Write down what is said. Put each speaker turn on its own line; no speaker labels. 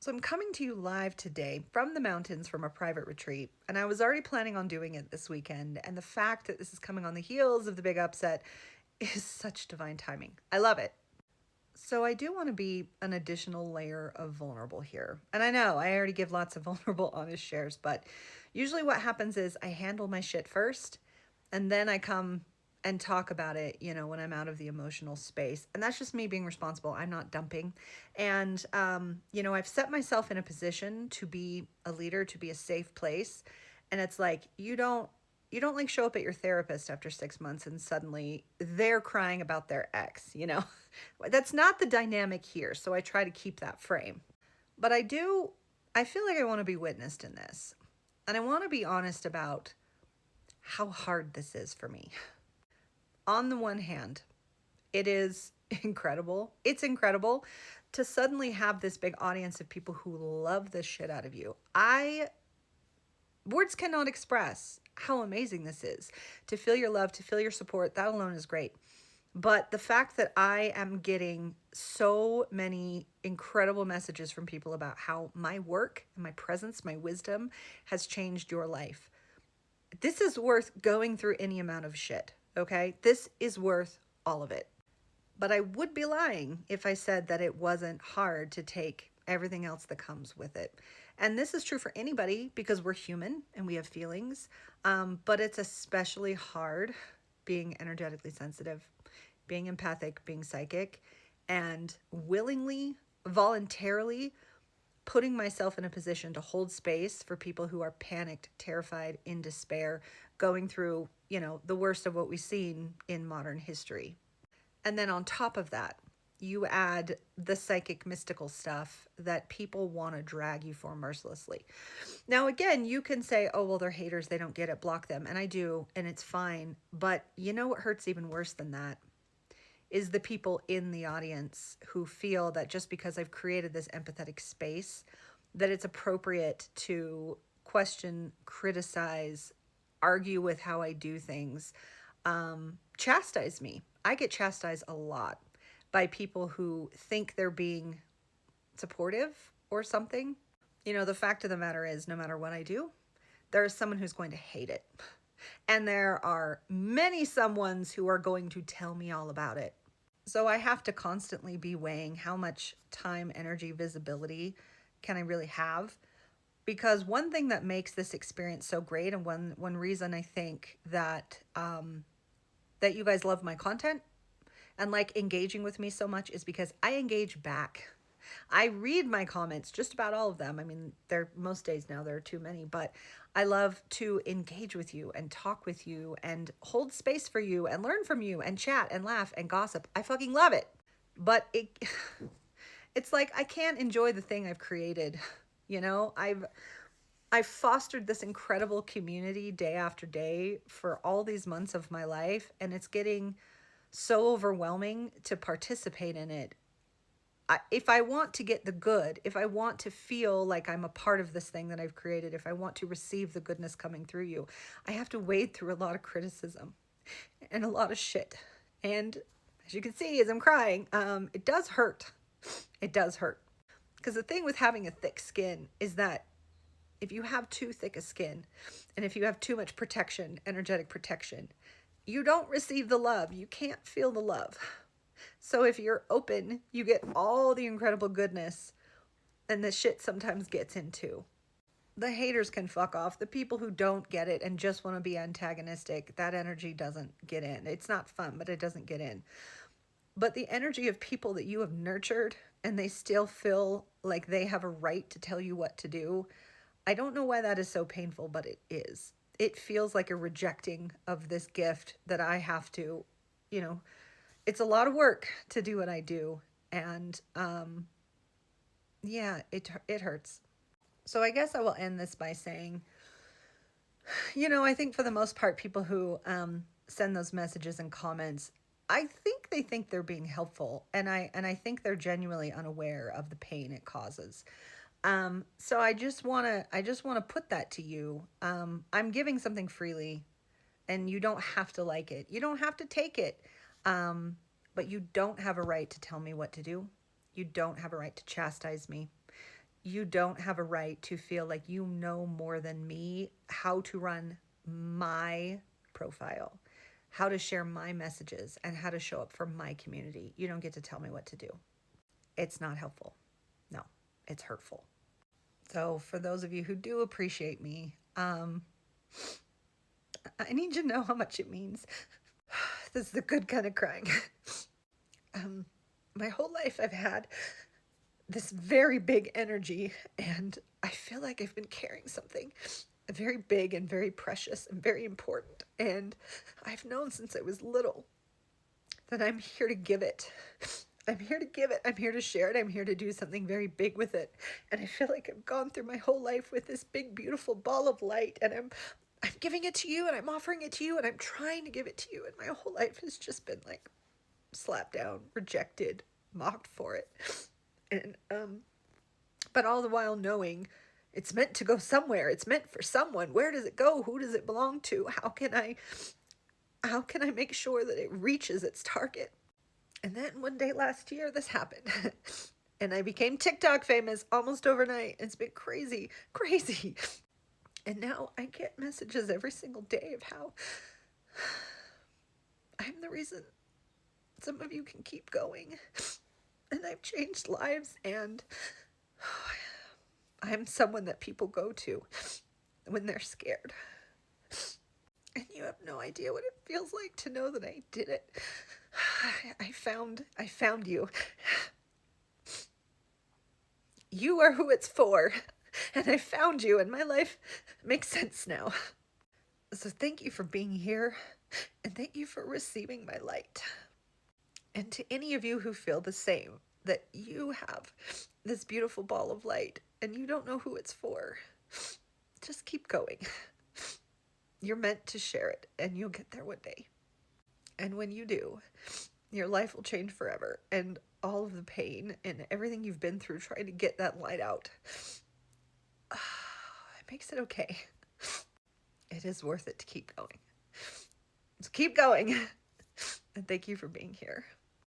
So I'm coming to you live today from the mountains from a private retreat, and I was already planning on doing it this weekend, and the fact that this is coming on the heels of the big upset is such divine timing. I love it. So I do want to be an additional layer of vulnerable here. And I know I already give lots of vulnerable, honest shares, but usually what happens is I handle my shit first, and then I come and talk about it, when I'm out of the emotional space. And that's just me being responsible. I'm not dumping. And, I've set myself in a position to be a leader, to be a safe place. And it's like, you don't like show up at your therapist after 6 months and suddenly they're crying about their ex. That's not the dynamic here. So I try to keep that frame. But I feel like I want to be witnessed in this. And I want to be honest about how hard this is for me. On the one hand, it is incredible. It's incredible to suddenly have this big audience of people who love the shit out of you. Words cannot express how amazing this is. To feel your love, to feel your support, that alone is great. But the fact that I am getting so many incredible messages from people about how my work and my presence, my wisdom has changed your life. This is worth going through any amount of shit, okay? This is worth all of it. But I would be lying if I said that it wasn't hard to take everything else that comes with it. And this is true for anybody because we're human and we have feelings. But it's especially hard being energetically sensitive, being empathic, being psychic, and willingly, voluntarily putting myself in a position to hold space for people who are panicked, terrified, in despair, going through, the worst of what we've seen in modern history. And then on top of that, you add the psychic mystical stuff that people want to drag you for mercilessly. Now, again, you can say, oh, well, they're haters. They don't get it. Block them. And I do. And it's fine. But you know what hurts even worse than that is the people in the audience who feel that just because I've created this empathetic space, that it's appropriate to question, criticize, argue with how I do things, chastise me. I get chastised a lot by people who think they're being supportive or something. The fact of the matter is, no matter what I do, there is someone who's going to hate it. And there are many someones who are going to tell me all about it. So I have to constantly be weighing how much time, energy, visibility can I really have? Because one thing that makes this experience so great, and one reason I think that that you guys love my content and like engaging with me so much, is because I engage back. I read my comments, just about all of them. I mean, most days now there are too many, but I love to engage with you and talk with you and hold space for you and learn from you and chat and laugh and gossip. I fucking love it. But it's like I can't enjoy the thing I've created. I've fostered this incredible community day after day for all these months of my life, and it's getting so overwhelming to participate in it. If I want to get the good, if I want to feel like I'm a part of this thing that I've created, if I want to receive the goodness coming through you, I have to wade through a lot of criticism and a lot of shit. And as you can see, as I'm crying, it does hurt. It does hurt. Because the thing with having a thick skin is that if you have too thick a skin, and if you have too much protection, energetic protection, you don't receive the love. You can't feel the love. So if you're open, you get all the incredible goodness, and the shit sometimes gets in too. The haters can fuck off. The people who don't get it and just want to be antagonistic, that energy doesn't get in. It's not fun, but it doesn't get in. But the energy of people that you have nurtured and they still feel like they have a right to tell you what to do, I don't know why that is so painful, but it is. It feels like a rejecting of this gift that I have to, it's a lot of work to do what I do. And yeah, it hurts. So I guess I will end this by saying, I think for the most part, people who send those messages and comments, I think they think they're being helpful, and I think they're genuinely unaware of the pain it causes. So I just wanna put that to you. I'm giving something freely, and you don't have to like it. You don't have to take it. But you don't have a right to tell me what to do. You don't have a right to chastise me. you don't have a right to feel like you know more than me how to run my profile, how to share my messages, and how to show up for my community. You don't get to tell me what to do. It's not helpful. No, it's hurtful. So for those of you who do appreciate me, I need you to know how much it means. This is the good kind of crying. My whole life I've had this very big energy, and I feel like I've been carrying something very big and very precious and very important. And I've known since I was little that I'm here to give it. I'm here to give it. I'm here to share it. I'm here to do something very big with it. And I feel like I've gone through my whole life with this big, beautiful ball of light, and I'm giving it to you, and I'm offering it to you, and I'm trying to give it to you. And my whole life has just been like slapped down, rejected, mocked for it. And, but all the while knowing it's meant to go somewhere. It's meant for someone. Where does it go? Who does it belong to? How can I make sure that it reaches its target? And then one day last year, this happened. And I became TikTok famous almost overnight. It's been crazy, crazy. And now I get messages every single day of how I'm the reason some of you can keep going. And I've changed lives, and I'm someone that people go to when they're scared. And you have no idea what it feels like to know that I did it. I found you. You are who it's for. And I found you, and my life makes sense now. So thank you for being here, and thank you for receiving my light. And to any of you who feel the same, that you have this beautiful ball of light and you don't know who it's for, just keep going. You're meant to share it, and you'll get there one day. And when you do, your life will change forever, and all of the pain and everything you've been through trying to get that light out, it makes it okay. It is worth it to keep going. So keep going. And thank you for being here.